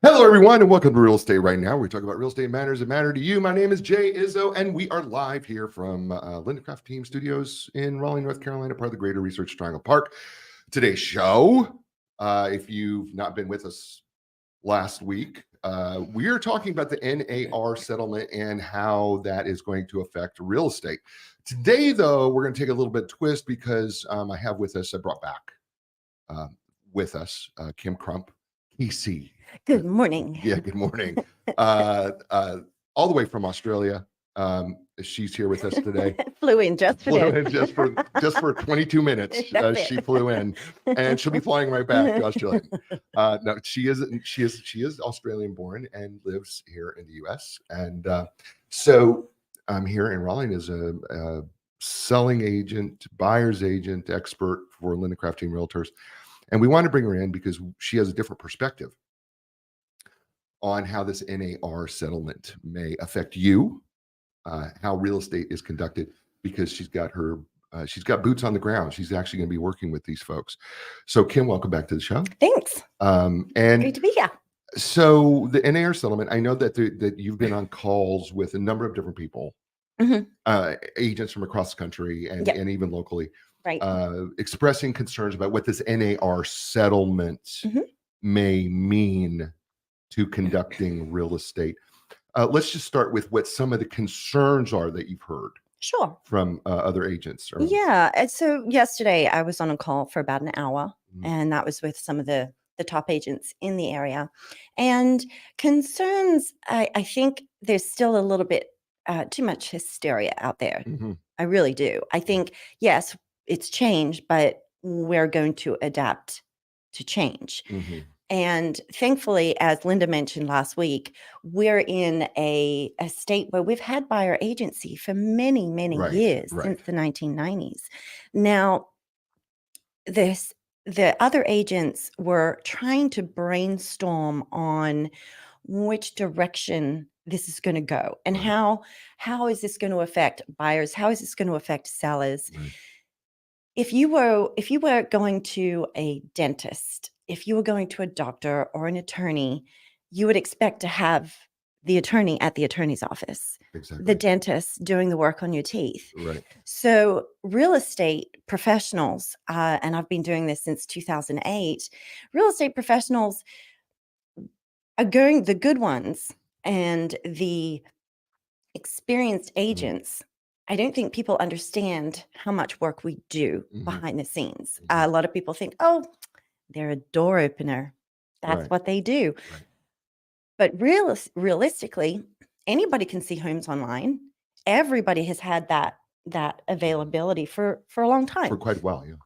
Hello, everyone, and welcome to Real Estate Right Now. We talk about real estate matters that matter to you. My name is Jay Izzo, and we are live here from Lindcraft Team Studios in Raleigh, North Carolina, part of the Greater Research Triangle Park. Today's show, if you've not been with us last week, we are talking about the NAR settlement and how that is going to affect real estate. Today, though, we're going to take a little bit twist because I have with us, I brought back with us Kim Crump, PC. Good morning. Yeah, good morning. All the way from Australia. She's here with us today. Flew in just for this. just for 22 minutes. She flew in, and she'll be flying right back to Australia. No, she is Australian born and lives here in the U.S. And so I'm here in Raleigh as a selling agent, buyer's agent, expert for Lindcraft Team Realtors, and we want to bring her in because she has a different perspective on how this NAR settlement may affect you, how real estate is conducted, because she's got boots on the ground. She's actually going to be working with these folks. So, Kim, welcome back to the show. Thanks. And great to be here. So, the NAR settlement. I know that that you've been on calls with a number of different people, agents from across the country and even locally, right? Expressing concerns about what this NAR settlement may mean to conducting real estate. Let's just start with what some of the concerns are that you've heard. Sure. From other agents. Yeah. And so yesterday I was on a call for about an hour, and that was with some of the top agents in the area. And concerns, I think there's still a little bit too much hysteria out there. I really do. I think, yes, it's changed, but we're going to adapt to change. And thankfully, as Linda mentioned last week, we're in a state where we've had buyer agency for many, many years, since the 1990s. Now, the other agents were trying to brainstorm on which direction this is going to go and how is this going to affect buyers? How is this going to affect sellers? If you were going to a dentist, if you were going to a doctor or an attorney, you would expect to have the attorney at the attorney's office, the dentist doing the work on your teeth. So real estate professionals, and I've been doing this since 2008, real estate professionals are going, the good ones and the experienced agents, I don't think people understand how much work we do behind the scenes. A lot of people think, oh, they're a door opener. That's what they do. But realistically, anybody can see homes online. Everybody has had that availability for a long time. For quite a while, yeah.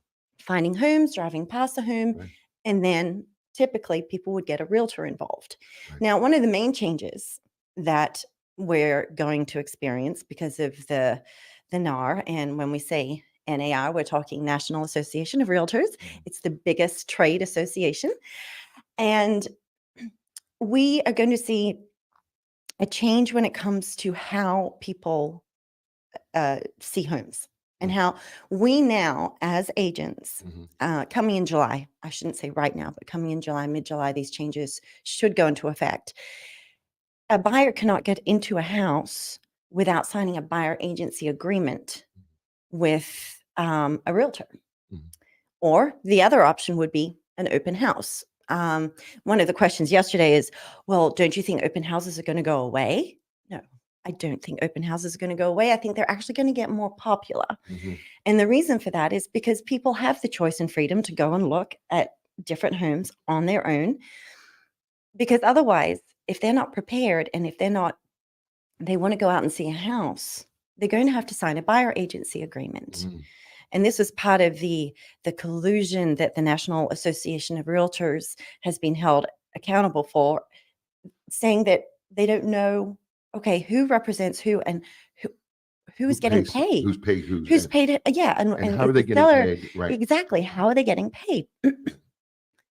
Finding homes, driving past a home, and then typically people would get a realtor involved. Now, one of the main changes that we're going to experience because of the NAR, and when we say NAR, we're talking National Association of Realtors. It's the biggest trade association. And we are going to see a change when it comes to how people see homes and how we now, as agents, coming in July, I shouldn't say right now, but coming in July, mid-July, these changes should go into effect. A buyer cannot get into a house without signing a buyer agency agreement with a realtor. Or the other option would be an open house. One of the questions yesterday is, well, don't you think open houses are going to go away? No, I don't think open houses are going to go away. I think they're actually going to get more popular. And the reason for that is because people have the choice and freedom to go and look at different homes on their own. Because otherwise, if they're not prepared and if they want to go out and see a house, they're going to have to sign a buyer agency agreement. And this was part of the collusion that the National Association of Realtors has been held accountable for, saying that they don't know, okay, who represents who and who's getting paid. Who's paid who. Who's paid, yeah. And how are they getting paid? Exactly. How are they getting paid?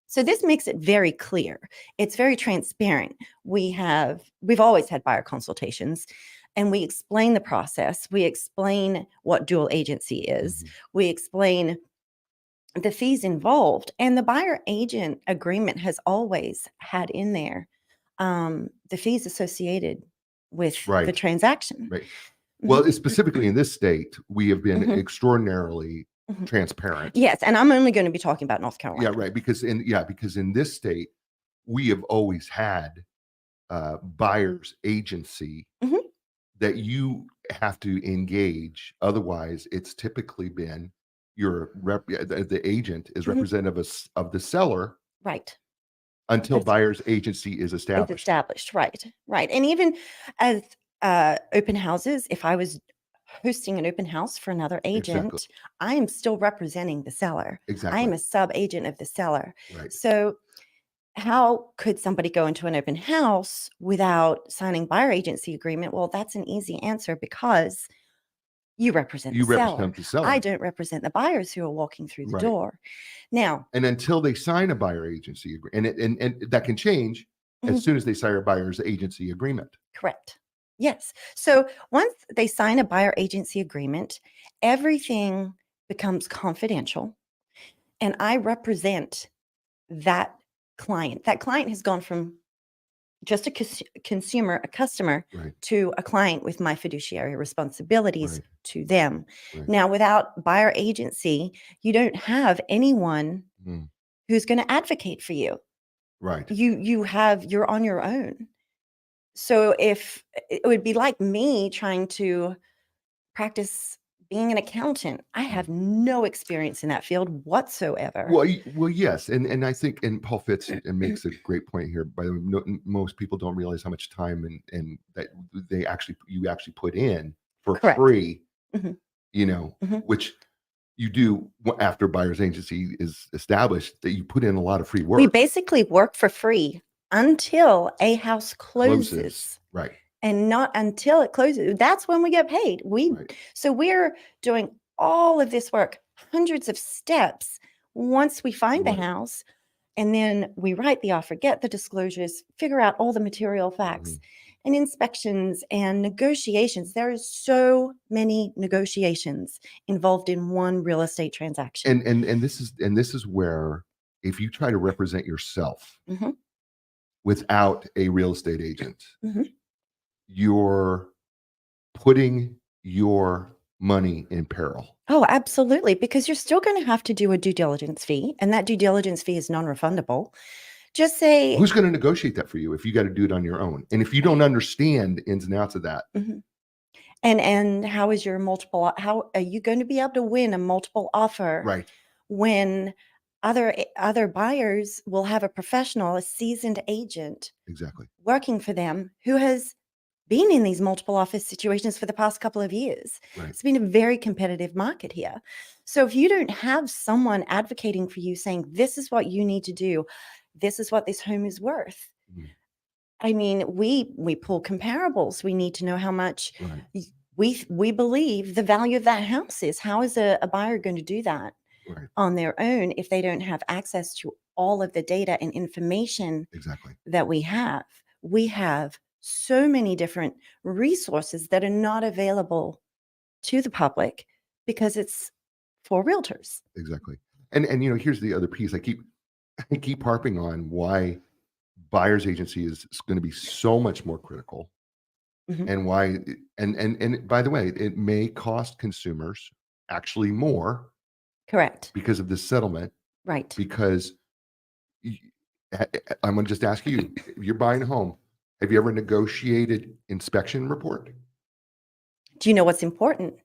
So this makes it very clear. It's very transparent. We've always had buyer consultations, and we explain the process. We explain what dual agency is. We explain the fees involved, and the buyer agent agreement has always had in there the fees associated with the Right. transaction. Right. Well, specifically in this state, we have been Mhm. extraordinarily Mhm. transparent. Yes, and I'm only going to be talking about North Yeah, Carolina. right. Because in this state, we have always had buyer's agency Mhm. that you have to engage. Otherwise, it's typically been the agent is Mhm. representative of the seller Right. until That's buyer's agency is Is established. established. Right. Right. And even as open houses, if I was hosting an open house for another Exactly. agent, I am still representing the seller. I Exactly. am a sub agent of the seller. Right. So how could somebody go into an open house without signing buyer agency agreement? Well, that's an easy answer because you represent You the seller. represent the seller. I don't represent the buyers who are walking through the Right. door. Now, And until they sign a buyer agency agreement, and that can change as Mhm. soon as they sign a buyer's agency agreement. Correct. Yes. So once they sign a buyer agency agreement, everything becomes confidential. And I represent that client. That client has gone from just a consumer, a customer, Right. to a client with my fiduciary responsibilities Right. to them. Right. Now, without buyer agency, you don't have anyone Mm. who's going to advocate for you. Right. You're on your own. So if it would be like me trying to practice being an accountant, I have no experience in that field whatsoever. Well, yes, and I think, and Paul Fitz and makes a great point here. By the way, most people don't realize how much time and that you actually put in for Correct. free. Mhm. Mhm. Which you do after buyer's agency is established. That you put in a lot of free work. We basically work for free until a house closes. Right. And not until it closes. That's when we get paid. Right. So we're doing all of this work, hundreds of steps once we find the Right. house, and then we write the offer, get the disclosures, figure out all the material facts Mhm. and inspections and negotiations. There is so many negotiations involved in one real estate transaction. And this is where, if you try to represent yourself Mhm. without a real estate agent, Mhm. you're putting your money in peril. Oh, absolutely, because you're still going to have to do a due diligence fee, and that due diligence fee is non-refundable. Just say, Who's going to negotiate that for you if you got to do it on your own? And if you don't understand the ins and outs of that, Mhm. And how is your multiple how are you going to be able to win a multiple offer right? when other buyers will have a professional, a seasoned agent Exactly. working for them who has been in these multiple office situations for the past couple of years. Right. It's been a very competitive market here. So if you don't have someone advocating for you saying, this is what you need to do, this is what this home is worth. Mhm. I mean, we pull comparables. We need to know how much Right. we believe the value of that house is. How is a buyer going to do that Right. on their own if they don't have access to all of the data and information Exactly. that we have? We have so many different resources that are not available to the public because it's for realtors. Exactly. And here's the other piece. I keep harping on why buyer's agency is going to be so much more critical, Mhm. and why and by the way, it may cost consumers actually more Correct. because of this settlement. Right. Because y- I'm going to just ask you, if you're buying a home, have you ever negotiated inspection report? Do you know what's important?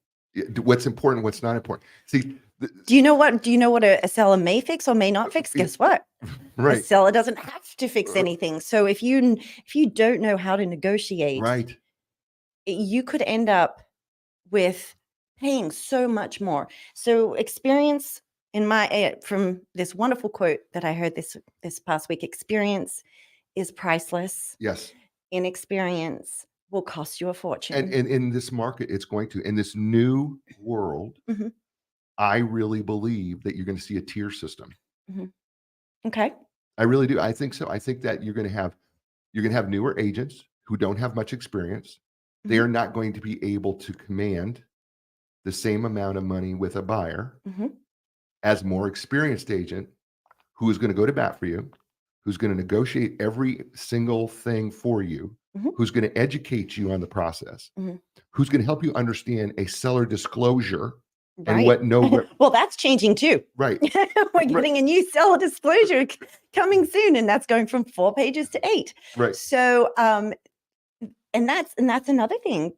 What's important, what's not important? See, Do you know what a seller may fix or may not fix? Guess what? A right, seller doesn't have to fix anything. So if you don't know how to negotiate, right, you could end up with paying so much more. So experience in my from this wonderful quote that I heard this past week, experience is priceless. yes. Inexperience will cost you a fortune. And in this market, it's going to, in this new world, Mhm. I really believe that you're going to see a tier system. Mhm. Okay. I really do. I think so. I think that you're going to have newer agents who don't have much experience. They Mhm. are not going to be able to command the same amount of money with a buyer Mhm. as more experienced agent who is going to go to bat for you, who's going to negotiate every single thing for you, Mhm. who's going to educate you on the process, Mhm. who's going to help you understand a seller disclosure and Right. what no Well, that's changing too. right. We're getting a new seller disclosure coming soon, and that's going from 4 pages to 8. Right. So, and that's another thing.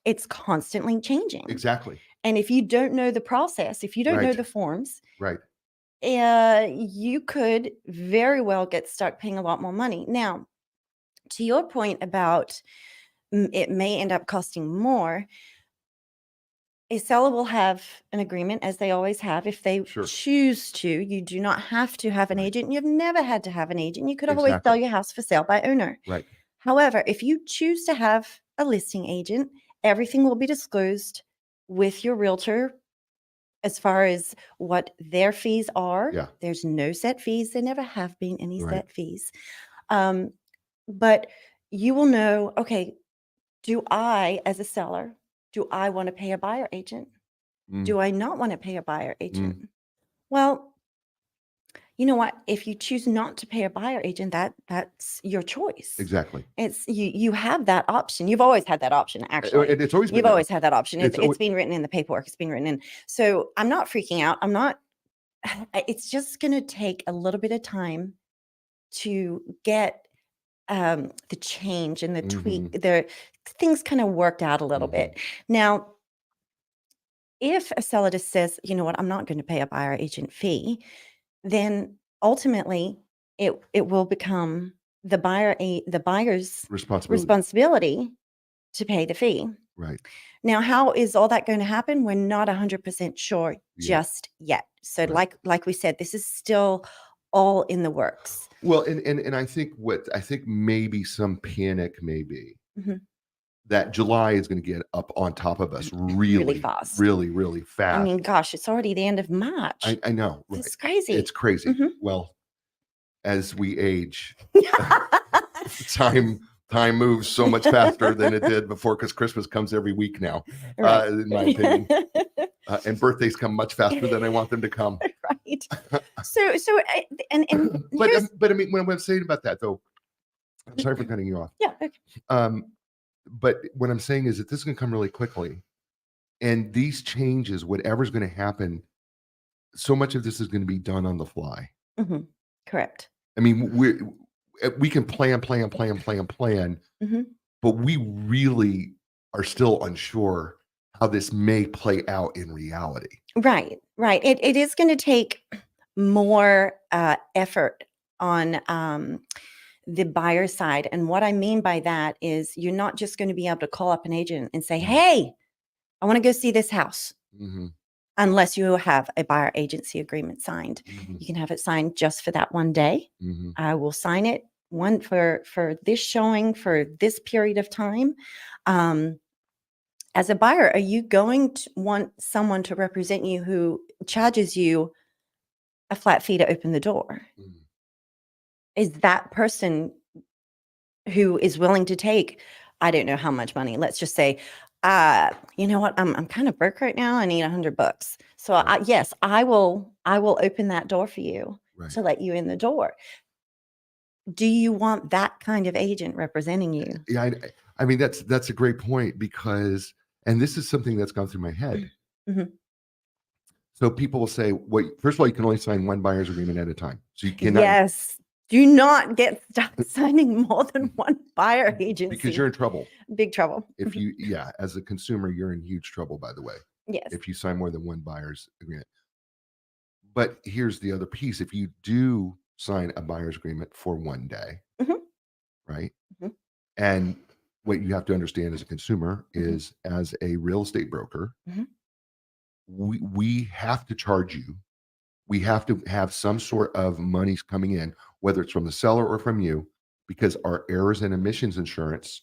It's constantly changing. Exactly. And if you don't know the process, if you don't know Right. the forms, Right. you could very well get stuck paying a lot more money. Now, to your point about it may end up costing more, a seller will have an agreement, as they always have, if they Sure. choose to. You do not have to have an Right. agent. You've never had to have an agent. You could always sell Exactly. your house for sale by owner. Right. However, if you choose to have a listing agent, everything will be disclosed with your realtor as far as what their fees are. Yeah. There's no set fees. There never have been any Right. set fees. But you will know, okay, do I, as a seller, do I want to pay a buyer agent? Mm, Do I not want to pay a buyer agent? mm, Well, you know what? If you choose not to pay a buyer agent, that's your choice. exactly. It's you have that option. You've always had that option, actually. And it's always been You've there. always had that option. It's It's been written in the paperwork. It's been written in. So I'm not freaking out. I'm not. It's just going to take a little bit of time to get the change and the tweak, the things kind of worked out a little bit. Now, if a seller just says, you know what, I'm not going to pay a buyer agent fee, then ultimately it will become the buyer's responsibility to pay the fee. Right. Now, how is all that going to happen? We're not 100% sure just yet. So Right. like we said, this is still all in the works. Well, and I think maybe some panic may be Mhm. that July is going to get up on top of us really fast. really fast. I mean, gosh, it's already the end of March. I know, right? It's crazy. It's crazy. Mhm. Well, as we age, time moves so much faster than it did before, because Christmas comes every week now, Right. in my opinion. And birthdays come much faster than I want them to come. Right. So and but I mean, what I'm saying about that, though, I'm sorry for cutting you off. yeah. Okay. But what I'm saying is that this is going to come really quickly, and these changes, whatever's going to happen, so much of this is going to be done on the fly. Mhm. Correct. I mean, we can plan, Mhm. but we really are still unsure how this may play out in reality. Right. It is going to take more effort on the buyer side. And what I mean by that is you're not just going to be able to call up an agent and say, hey, I want to go see this house. Mm-hmm. Unless you have a buyer agency agreement signed. Mm-hmm. You can have it signed just for that one day. Mm-hmm. I will sign it one for this showing for this period of time. As a buyer, are you going to want someone to represent you who charges you a flat fee to open the door? Mm-hmm. Is that person who is willing to take, I don't know how much money, let's just say, you know what, I'm kind of broke right now. I need $100. So Right. yes, I will open that door for you Right. to let you in the door. Do you want that kind of agent representing you? Yeah, I mean, that's a great point, because, and this is something that's gone through my head. Mhm. So people will say, well, first of all, you can only sign one buyer's agreement at a time. So you cannot. Yes. Do not get stuck signing more than one buyer agency. Because you're in trouble. Big trouble. If you, as a consumer, you're in huge trouble, by the way. Yes. If you sign more than one buyer's agreement. But here's the other piece. If you do sign a buyer's agreement for one day, Mhm. right? Mhm. And what you have to understand as a consumer Mhm. is, as a real estate broker, Mhm. we have to charge you. We have to have some sort of monies coming in, whether it's from the seller or from you, because our errors and emissions insurance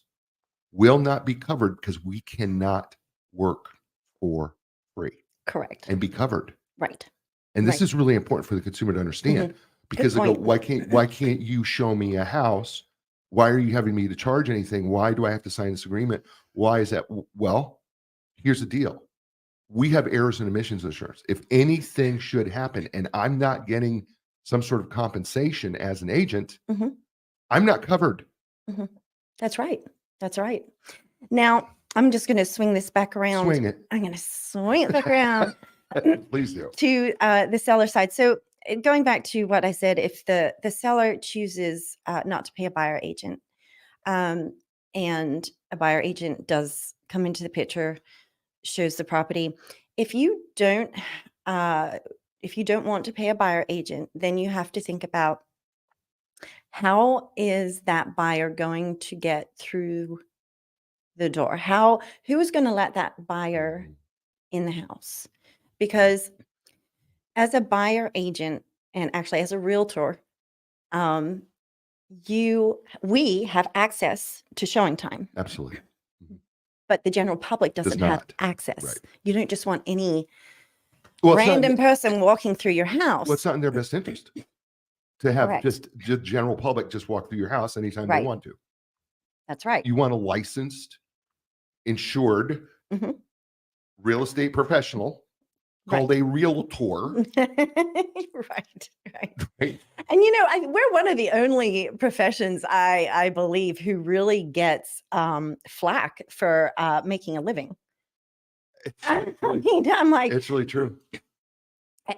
will not be covered, because we cannot work for free Correct. and be covered. Right. And this Right. is really important for the consumer to understand, because they go, point. why can't you show me a house? Why are you having me to charge anything? Why do I have to sign this agreement? Why is that? Well, here's the deal. We have errors and emissions insurance. If anything should happen and I'm not getting some sort of compensation as an agent, Mm-hmm. I'm not covered. Mm-hmm. That's right. That's right. Now, I'm just going to swing this back around. Swing it. I'm going to swing it back around Please do. to the seller side. So going back to what I said, if the seller chooses not to pay a buyer agent, and a buyer agent does come into the picture, shows the property, if you don't want to pay a buyer agent, then you have to think about, how is that buyer going to get through the door? Who is going to let that buyer in the house? Because as a buyer agent, and actually as a realtor, we have access to showing time. Absolutely. But the general public doesn't have not. access. Right. You don't just want any Well, random person walking through your house. Well, it's not in their best interest to have Correct. just general public just walk through your house anytime they Right. want to. That's right. You want a licensed, insured Mhm. real estate professional called a realtor. Right. Right. And we're one of the only professions, I believe, who really gets flack for making a living. I'm like, It's really true.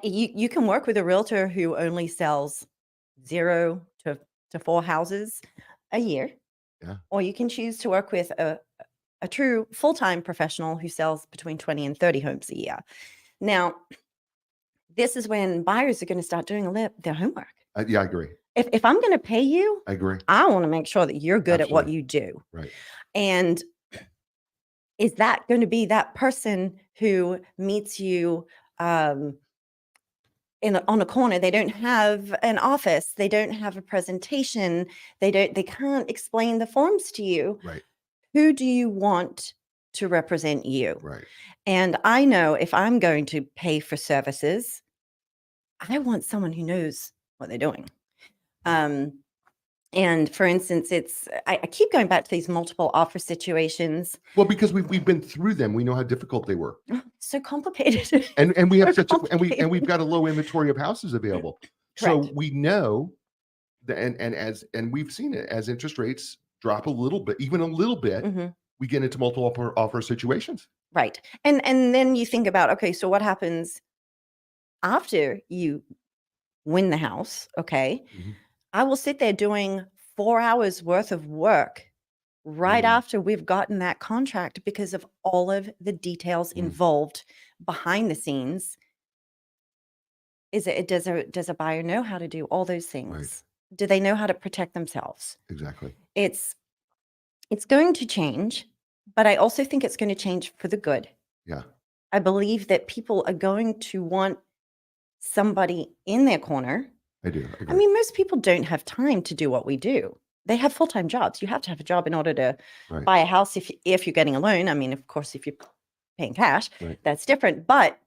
you can work with a realtor who only sells 0 to 4 houses a year. Yeah. Or you can choose to work with a true full-time professional who sells between 20 and 30 homes a year. Now, this is when buyers are going to start doing their homework. Yeah, I agree. If I'm going to pay you, I agree. I want to make sure that you're good at what you do. Right. And is that going to be that person who meets you on a corner? They don't have an office. They don't have a presentation. They can't explain the forms to you. Right. Who do you want to represent you? Right. And I know if I'm going to pay for services, I want someone who knows what they're doing. And for instance, I keep going back to these multiple offer situations. Well, because we've been through them, we know how difficult they were. So complicated. And we have So and we've got a low inventory of houses available. Correct. So we know that, and we've seen it as interest rates drop a little bit, even a little bit, Mm-hmm. we get into multiple offer situations. Right. And then you think about, okay, so what happens after you win the house? Okay. Mm-hmm. I will sit there doing 4 hours worth of work right after we've gotten that contract because of all of the details involved behind the scenes. Does a buyer know how to do all those things? Right. Do they know how to protect themselves? Exactly. It's going to change, but I also think it's going to change for the good. Yeah. I believe that people are going to want somebody in their corner. I do. I mean, most people don't have time to do what we do. They have full-time jobs. You have to have a job in order to buy a house if you're getting a loan. I mean, of course, if you're paying cash, that's different. But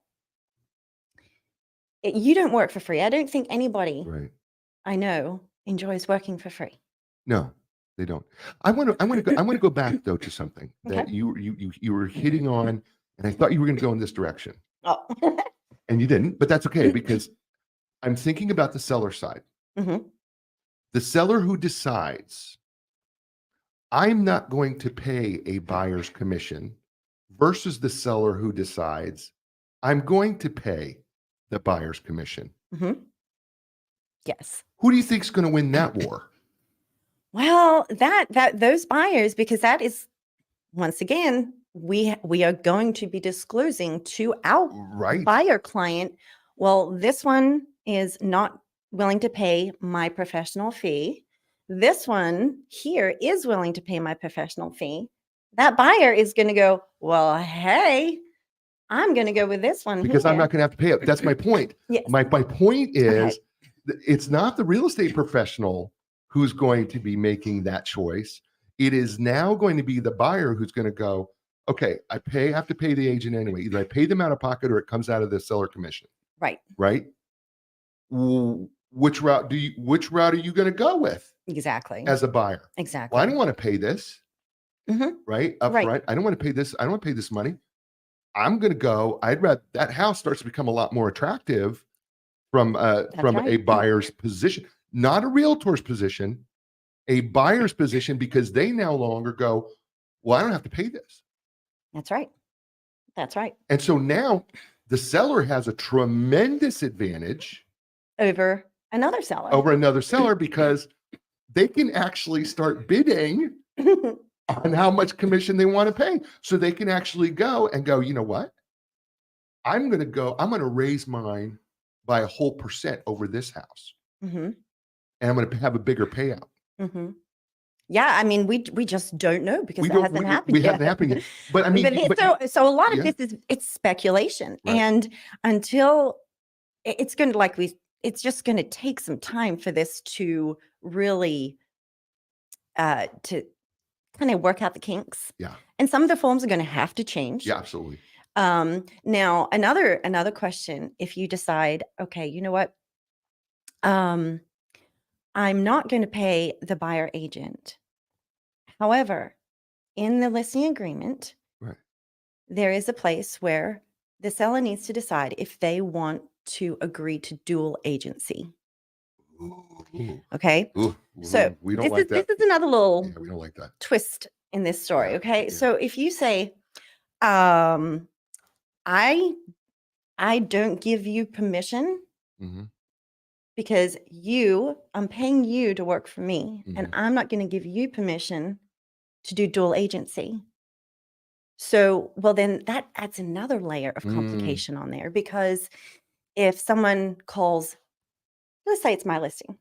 you don't work for free. I don't think anybody I know enjoys working for free. No, they don't. I want to go back though to something that you were hitting on, and I thought you were going to go in this direction. Oh. And you didn't, but that's okay, because I'm thinking about the seller side. Mm-hmm. The seller who decides, I'm not going to pay a buyer's commission, versus the seller who decides, I'm going to pay the buyer's commission. Mm-hmm. Yes. Who do you think is going to win that war? Well, those buyers, because that is, once again, we are going to be disclosing to our buyer client, well, this one is not willing to pay my professional fee. This one here is willing to pay my professional fee. That buyer is going to go, well, hey, I'm going to go with this one because I'm not going to have to pay it. That's my point. Yes. My point is, it's not the real estate professional who's going to be making that choice. It is now going to be the buyer who's going to go, okay, I have to pay the agent anyway. Either I pay them out of pocket or it comes out of the seller commission. Right. Right. Which route are you going to go with? Exactly. As a buyer. Exactly. Well, I don't want to pay this. Mm-hmm. Right. Up front. I don't want to pay this. I don't want to pay this money. I'm going to go. I'd rather that house starts to become a lot more attractive. from That's a right. buyer's position, not a realtor's position, a buyer's position, because they no longer go, well, I don't have to pay this. That's right. That's right. And so now the seller has a tremendous advantage Over another seller. over another seller, because they can actually start bidding on how much commission they want to pay. So they can actually go and go, you know what? I'm going to raise mine by a whole percent over this house. Mhm. And I'm going to have a bigger payout. Mhm. Yeah, I mean, we just don't know because it hasn't happened We yet. haven't happened yet. But I mean, so a lot yeah. of this it's speculation, Right. and until it's going to it's just going to take some time for this to really to kind of work out the kinks. Yeah. And some of the forms are going to have to change. Yeah, absolutely. Now another question: if you decide, okay, you know what, I'm not going to pay the buyer agent. However, in the listing agreement, Right. there is a place where the seller needs to decide if they want to agree to dual agency. Ooh. Okay. Ooh. So we don't like that. This is another little Yeah, we don't like that. twist in this story. Yeah, Okay. yeah. So if you say, I don't give you permission Mm-hmm. because I'm paying you to work for me, and I'm not going to give you permission to do dual agency. So, well, then that adds another layer of complication on there, because if someone calls, let's say it's my listing,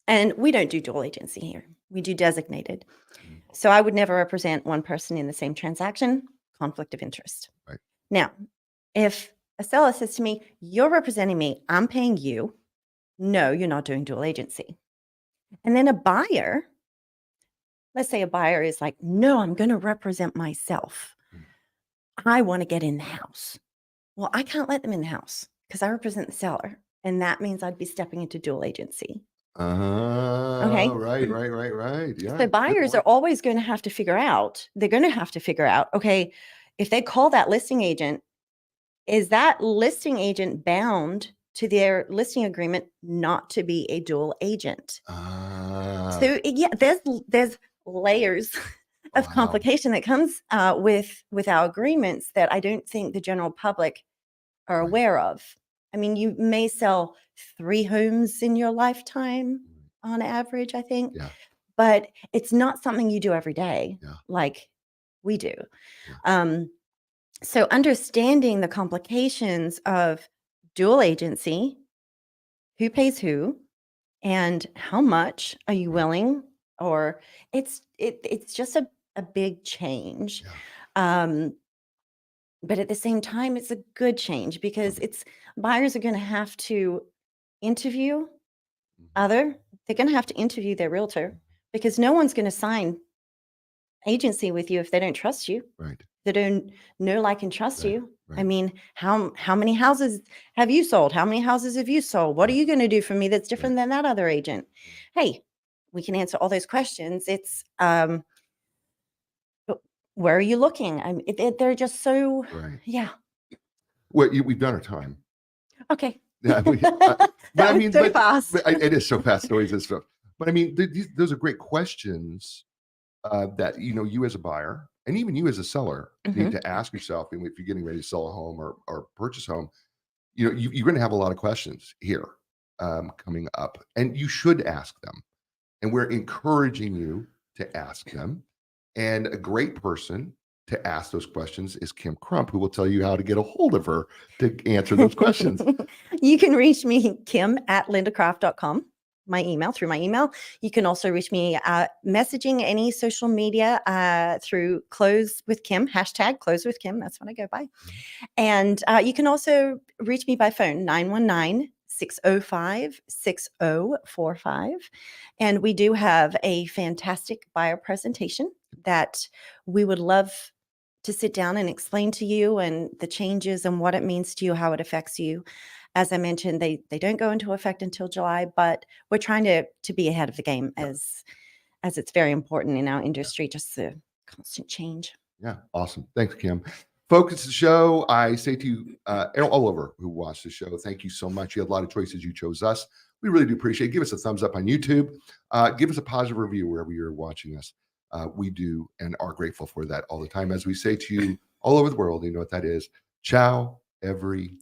and we don't do dual agency here, we do designated. So I would never represent one person in the same transaction, conflict of interest. Right. Now, if a seller says to me, you're representing me, I'm paying you, no, you're not doing dual agency. And then a buyer, let's say a buyer is like, no, I'm going to represent myself. I want to get in the house. Well, I can't let them in the house because I represent the seller. And that means I'd be stepping into dual agency. Okay. Right. Yeah. So buyers are always going to have to figure out, okay, if they call that listing agent, is that listing agent bound to their listing agreement not to be a dual agent? So yeah, there's layers of complication that comes with our agreements that I don't think the general public are aware of. I mean, you may sell 3 homes in your lifetime on average, I think. Yeah. But it's not something you do every day like we do. Yeah. So understanding the complications of dual agency, who pays who, and how much are you willing, or it's just a big change. Yeah. But at the same time, it's a good change because buyers are going to have to interview they're going to have to interview their realtor, because no one's going to sign agency with you if they don't trust you. Right. They don't know, like, and trust you. Right. I mean, how many houses have you sold? How many houses have you sold? What are you going to do for me that's different than that other agent? Hey, we can answer all those questions. It's where are you looking? They're just so yeah. Well, we've done our time. Okay. Yeah, but I mean, so fast. It is so fast. Stories and stuff. But I mean, those are great questions that you as a buyer and even you as a seller need to ask yourself. And if you're getting ready to sell a home or purchase a home, you're going to have a lot of questions here coming up, and you should ask them. And we're encouraging you to ask them. And a great person to ask those questions is Kim Crump, who will tell you how to get a hold of her to answer those questions. You can reach me, kim@lindacraft.com, through my email. You can also reach me messaging any social media through Close with Kim, hashtag Close with Kim. That's what I go by. And you can also reach me by phone, 919-605-6045. And we do have a fantastic buyer presentation that we would love to sit down and explain to you, and the changes and what it means to you, how it affects you. As I mentioned, they don't go into effect until July, but we're trying to be ahead of the game as it's very important in our industry, just the constant change. Yeah. Awesome. Thanks, Kim. Folks, it's the show. I say to you, all over who watch the show, thank you so much. You had a lot of choices. You chose us. We really do appreciate it. Give us a thumbs up on YouTube. Give us a positive review wherever you're watching us. We do and are grateful for that all the time. As we say to you all over the world, you know what that is. Ciao, everybody.